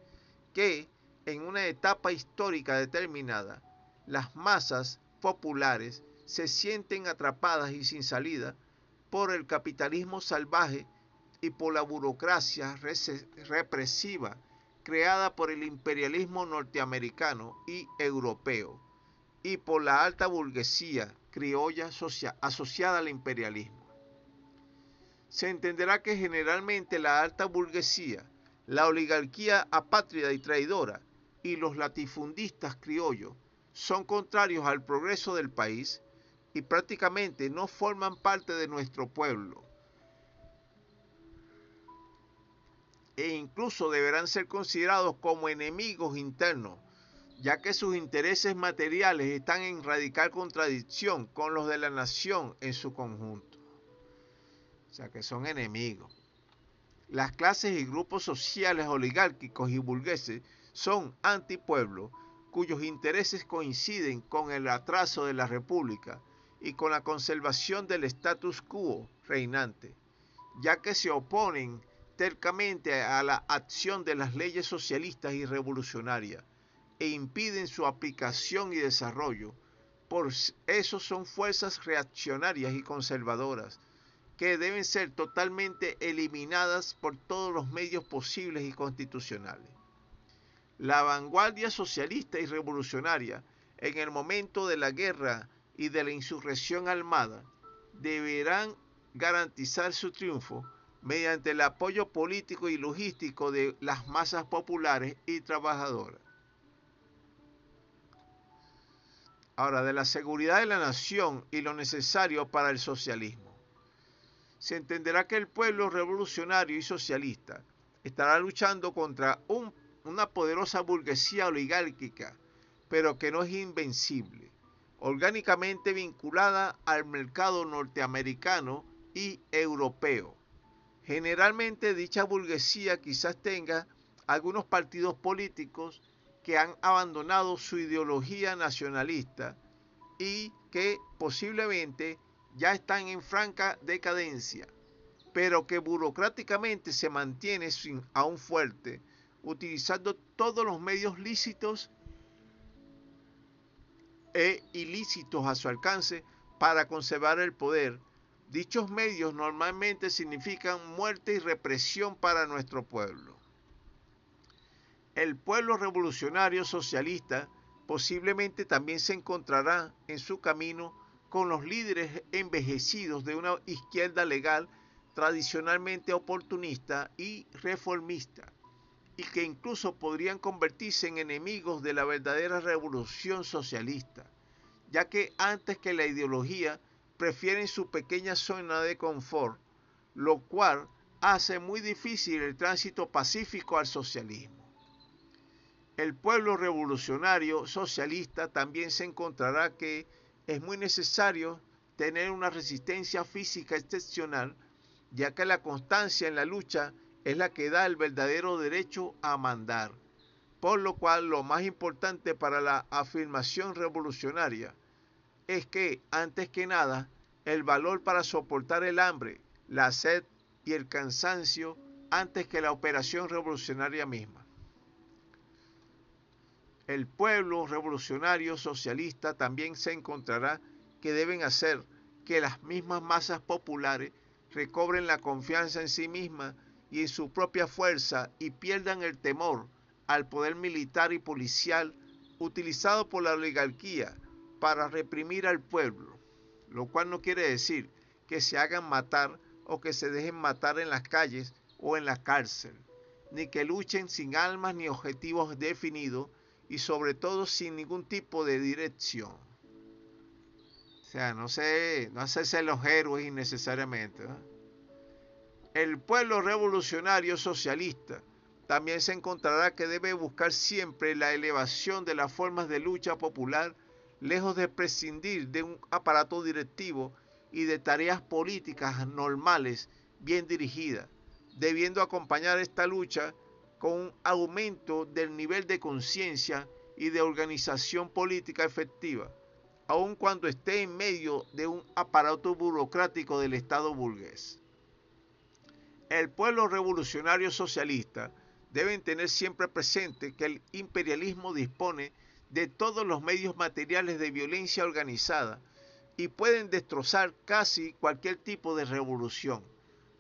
que, en una etapa histórica determinada, las masas populares se sienten atrapadas y sin salida por el capitalismo salvaje y por la burocracia represiva creada por el imperialismo norteamericano y europeo y por la alta burguesía criolla asociada al imperialismo. Se entenderá que generalmente la alta burguesía, la oligarquía apátrida y traidora y los latifundistas criollos son contrarios al progreso del país y prácticamente no forman parte de nuestro pueblo, e incluso deberán ser considerados como enemigos internos, ya que sus intereses materiales están en radical contradicción con los de la nación en su conjunto. O sea que son enemigos. Las clases y grupos sociales oligárquicos y burgueses son antipueblos cuyos intereses coinciden con el atraso de la república y con la conservación del status quo reinante, ya que se oponen tercamente a la acción de las leyes socialistas y revolucionarias e impiden su aplicación y desarrollo. Por eso son fuerzas reaccionarias y conservadoras que deben ser totalmente eliminadas por todos los medios posibles y constitucionales. La vanguardia socialista y revolucionaria, en el momento de la guerra y de la insurrección armada, deberán garantizar su triunfo mediante el apoyo político y logístico de las masas populares y trabajadoras. Ahora, de la seguridad de la nación y lo necesario para el socialismo. Se entenderá que el pueblo revolucionario y socialista estará luchando contra una poderosa burguesía oligárquica, pero que no es invencible, orgánicamente vinculada al mercado norteamericano y europeo. Generalmente dicha burguesía quizás tenga algunos partidos políticos que han abandonado su ideología nacionalista y que posiblemente ya están en franca decadencia, pero que burocráticamente se mantiene aún fuerte, utilizando todos los medios lícitos e ilícitos a su alcance para conservar el poder. Dichos medios normalmente significan muerte y represión para nuestro pueblo. El pueblo revolucionario socialista posiblemente también se encontrará en su camino con los líderes envejecidos de una izquierda legal tradicionalmente oportunista y reformista, y que incluso podrían convertirse en enemigos de la verdadera revolución socialista, ya que antes que la ideología prefieren su pequeña zona de confort, lo cual hace muy difícil el tránsito pacífico al socialismo. El pueblo revolucionario socialista también se encontrará que es muy necesario tener una resistencia física excepcional, ya que la constancia en la lucha es la que da el verdadero derecho a mandar, por lo cual lo más importante para la afirmación revolucionaria es que, antes que nada, el valor para soportar el hambre, la sed y el cansancio antes que la operación revolucionaria misma. El pueblo revolucionario socialista también se encontrará que deben hacer que las mismas masas populares recobren la confianza en sí mismas y en su propia fuerza y pierdan el temor al poder militar y policial utilizado por la oligarquía para reprimir al pueblo, lo cual no quiere decir que se hagan matar o que se dejen matar en las calles o en la cárcel, ni que luchen sin armas ni objetivos definidos y sobre todo sin ningún tipo de dirección. sea, no hacerse los héroes innecesariamente, ¿no? El pueblo revolucionario socialista también se encontrará que debe buscar siempre la elevación de las formas de lucha popular, lejos de prescindir de un aparato directivo y de tareas políticas normales bien dirigidas, debiendo acompañar esta lucha con un aumento del nivel de conciencia y de organización política efectiva, aun cuando esté en medio de un aparato burocrático del Estado burgués. El pueblo revolucionario socialista debe tener siempre presente que el imperialismo dispone de todos los medios materiales de violencia organizada y pueden destrozar casi cualquier tipo de revolución,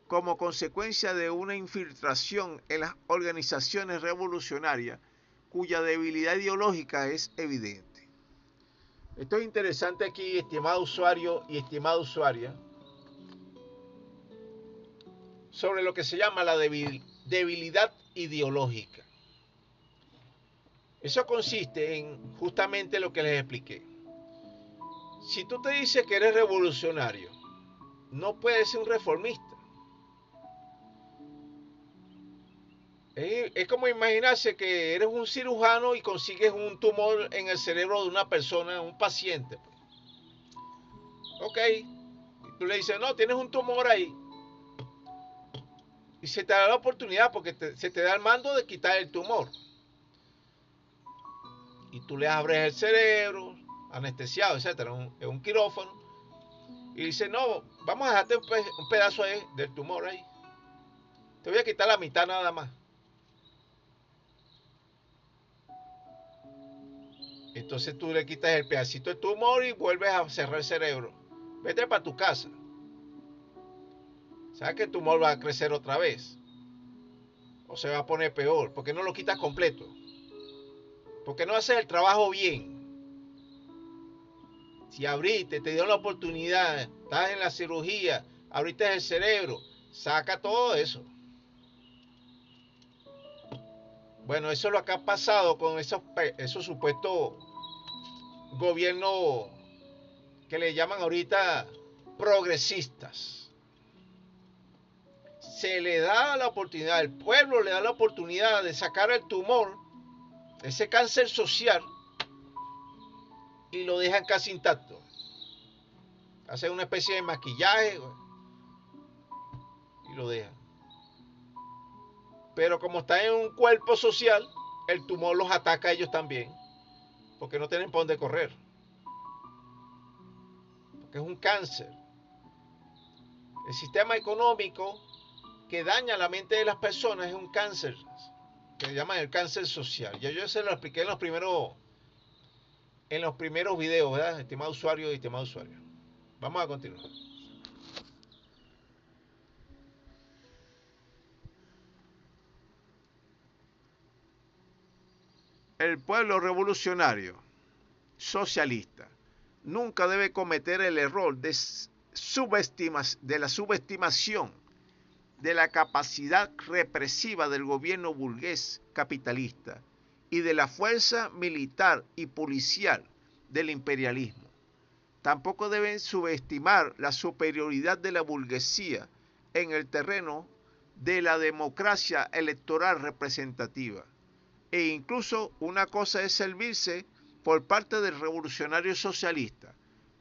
como consecuencia de una infiltración en las organizaciones revolucionarias cuya debilidad ideológica es evidente. Esto es interesante aquí, estimado usuario y estimada usuaria, sobre lo que se llama la debilidad ideológica. Eso consiste en justamente lo que les expliqué. Si tú te dices que eres revolucionario, no puedes ser un reformista. Es como imaginarse que eres un cirujano y consigues un tumor en el cerebro de una persona, un paciente. Ok, y tú le dices, no, tienes un tumor ahí. Y se te da la oportunidad porque se te da el mando de quitar el tumor. Y tú le abres el cerebro, anestesiado, etcétera, en un quirófano. Y dice, no, vamos a dejarte un pedazo ahí del tumor ahí. Te voy a quitar la mitad nada más. Entonces tú le quitas el pedacito del tumor y vuelves a cerrar el cerebro. Vete para tu casa. Sabes que el tumor va a crecer otra vez. O se va a poner peor. ¿Por qué no lo quitas completo? ¿Por qué no haces el trabajo bien? Si abriste, te dio la oportunidad, estás en la cirugía, abriste el cerebro, saca todo eso. Bueno, eso es lo que ha pasado con esos supuestos gobiernos que le llaman ahorita progresistas. Se le da la oportunidad, el pueblo le da la oportunidad de sacar el tumor, ese cáncer social, y lo dejan casi intacto. Hacen una especie de maquillaje y lo dejan. Pero como están en un cuerpo social, el tumor los ataca a ellos también, porque no tienen por dónde correr. Porque es un cáncer. El sistema económico que daña la mente de las personas es un cáncer que se llama el cáncer social. Ya yo se lo expliqué en los primeros videos, ¿verdad? Estimado usuario y estimado usuario. Vamos a continuar. El pueblo revolucionario socialista nunca debe cometer el error de la subestimación de la capacidad represiva del gobierno burgués capitalista y de la fuerza militar y policial del imperialismo. Tampoco deben subestimar la superioridad de la burguesía en el terreno de la democracia electoral representativa. E incluso una cosa es servirse por parte del revolucionario socialista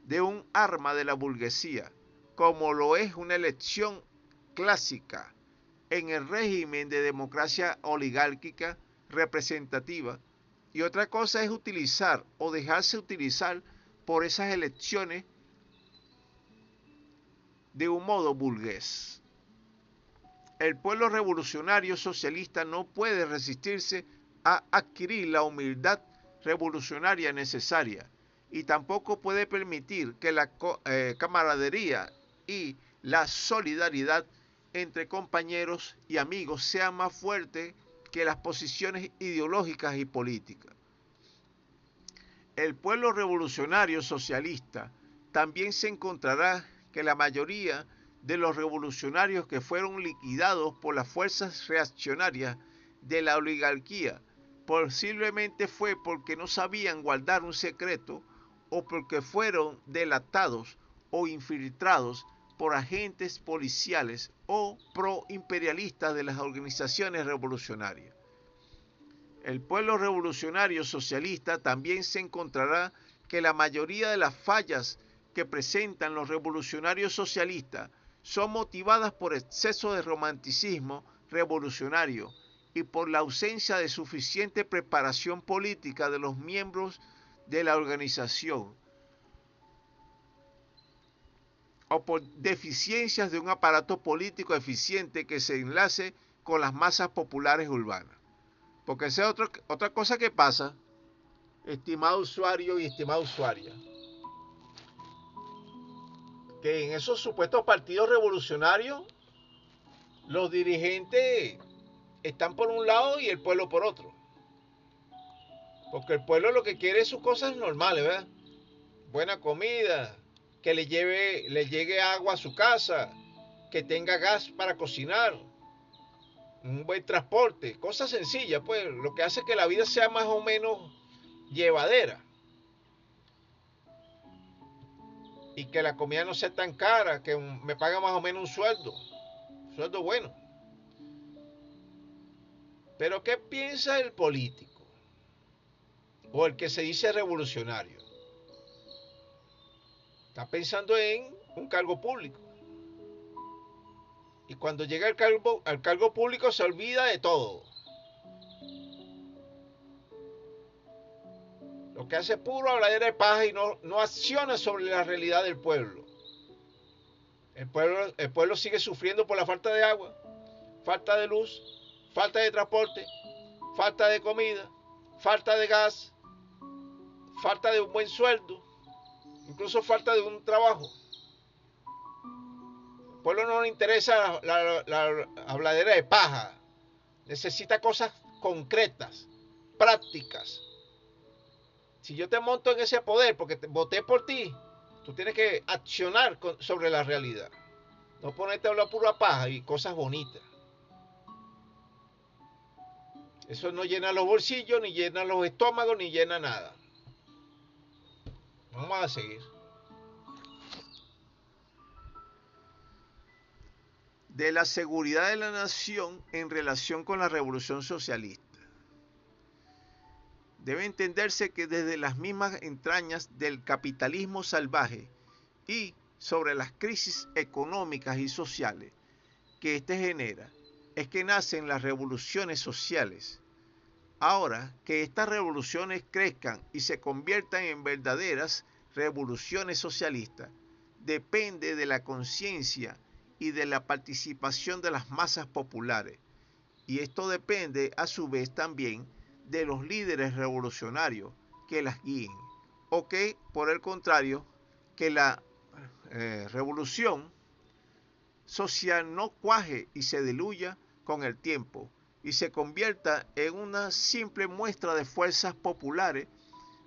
de un arma de la burguesía, como lo es una elección clásica en el régimen de democracia oligárquica representativa, y otra cosa es utilizar o dejarse utilizar por esas elecciones de un modo burgués. El pueblo revolucionario socialista no puede resistirse a adquirir la humildad revolucionaria necesaria y tampoco puede permitir que la camaradería y la solidaridad entre compañeros y amigos sean más fuertes que las posiciones ideológicas y políticas. El pueblo revolucionario socialista también se encontrará que la mayoría de los revolucionarios que fueron liquidados por las fuerzas reaccionarias de la oligarquía posiblemente fue porque no sabían guardar un secreto o porque fueron delatados o infiltrados por agentes policiales o pro-imperialistas de las organizaciones revolucionarias. El pueblo revolucionario socialista también se encontrará que la mayoría de las fallas que presentan los revolucionarios socialistas son motivadas por exceso de romanticismo revolucionario y por la ausencia de suficiente preparación política de los miembros de la organización, o por deficiencias de un aparato político eficiente que se enlace con las masas populares urbanas. Porque esa es otra cosa que pasa, estimado usuario y estimada usuaria, que en esos supuestos partidos revolucionarios los dirigentes están por un lado y el pueblo por otro. Porque el pueblo lo que quiere es sus cosas normales, ¿verdad? Buena comida, que le llegue agua a su casa, que tenga gas para cocinar, un buen transporte, cosas sencillas, pues, lo que hace que la vida sea más o menos llevadera. Y que la comida no sea tan cara, que me paga más o menos un sueldo bueno. Pero ¿qué piensa el político? O el que se dice revolucionario. Está pensando en un cargo público. Y cuando llega al cargo público se olvida de todo. Lo que hace es puro habladera de paja y no acciona sobre la realidad del pueblo. El pueblo sigue sufriendo por la falta de agua, falta de luz, falta de transporte, falta de comida, falta de gas, falta de un buen sueldo, incluso falta de un trabajo. Al pueblo no le interesa la habladera de paja. Necesita cosas concretas, prácticas. Si yo te monto en ese poder porque voté por ti, tú tienes que accionar sobre la realidad. No ponerte a hablar pura paja y cosas bonitas. Eso no llena los bolsillos, ni llena los estómagos, ni llena nada. Vamos a seguir. De la seguridad de la nación en relación con la revolución socialista. Debe entenderse que desde las mismas entrañas del capitalismo salvaje y sobre las crisis económicas y sociales que éste genera, es que nacen las revoluciones sociales. Ahora, que estas revoluciones crezcan y se conviertan en verdaderas revoluciones socialistas, depende de la conciencia y de la participación de las masas populares. Y esto depende a su vez también de los líderes revolucionarios que las guíen. O que, por el contrario, que la revolución social no cuaje y se diluya con el tiempo y se convierta en una simple muestra de fuerzas populares,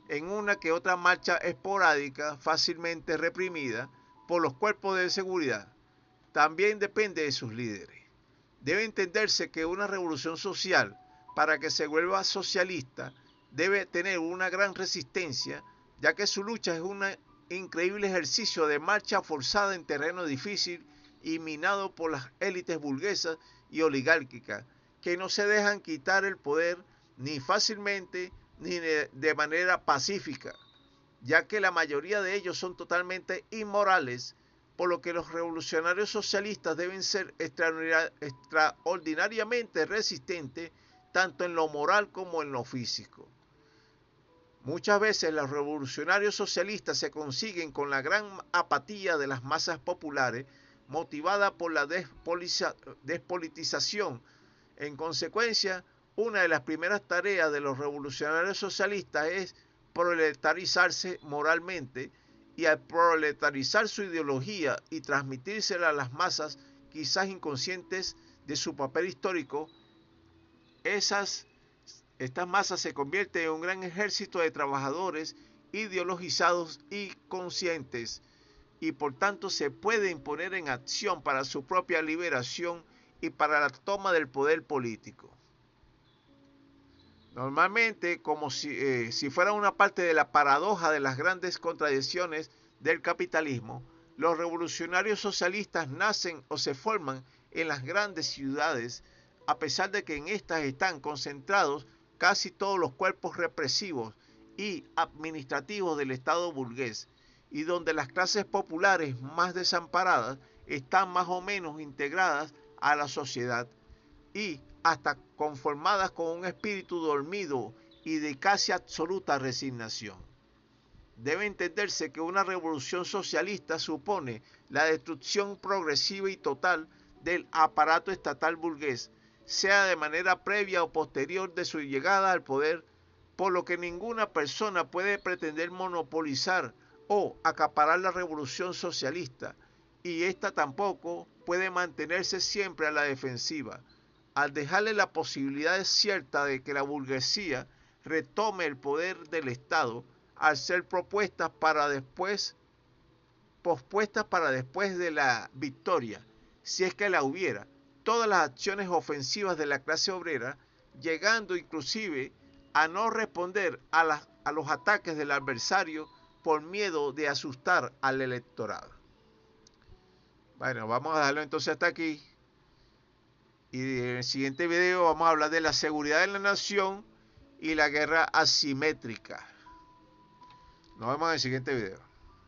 en una que otra marcha esporádica fácilmente reprimida por los cuerpos de seguridad. También depende de sus líderes. Debe entenderse que una revolución social, para que se vuelva socialista, debe tener una gran resistencia, ya que su lucha es un increíble ejercicio de marcha forzada en terreno difícil y minado por las élites burguesas y oligárquicas, que no se dejan quitar el poder ni fácilmente ni de manera pacífica, ya que la mayoría de ellos son totalmente inmorales, por lo que los revolucionarios socialistas deben ser extraordinariamente resistentes tanto en lo moral como en lo físico. Muchas veces los revolucionarios socialistas se consiguen con la gran apatía de las masas populares, motivada por la despolitización. En consecuencia, una de las primeras tareas de los revolucionarios socialistas es proletarizarse moralmente, y al proletarizar su ideología y transmitírsela a las masas, quizás inconscientes de su papel histórico, estas masas se convierten en un gran ejército de trabajadores ideologizados y conscientes, y por tanto se pueden poner en acción para su propia liberación y para la toma del poder político. Normalmente, como si fuera una parte de la paradoja de las grandes contradicciones del capitalismo, los revolucionarios socialistas nacen o se forman en las grandes ciudades, a pesar de que en estas están concentrados casi todos los cuerpos represivos y administrativos del Estado burgués, y donde las clases populares más desamparadas están más o menos integradas a la sociedad y hasta conformadas con un espíritu dormido y de casi absoluta resignación. Debe entenderse que una revolución socialista supone la destrucción progresiva y total del aparato estatal burgués, sea de manera previa o posterior de su llegada al poder, por lo que ninguna persona puede pretender monopolizar o acaparar la revolución socialista, y ésta tampoco puede mantenerse siempre a la defensiva, al dejarle la posibilidad cierta de que la burguesía retome el poder del Estado al ser pospuestas para después de la victoria, si es que la hubiera, todas las acciones ofensivas de la clase obrera, llegando inclusive a no responder a los ataques del adversario por miedo de asustar al electorado. Bueno, vamos a dejarlo entonces hasta aquí. Y en el siguiente video vamos a hablar de la seguridad de la nación y la guerra asimétrica. Nos vemos en el siguiente video.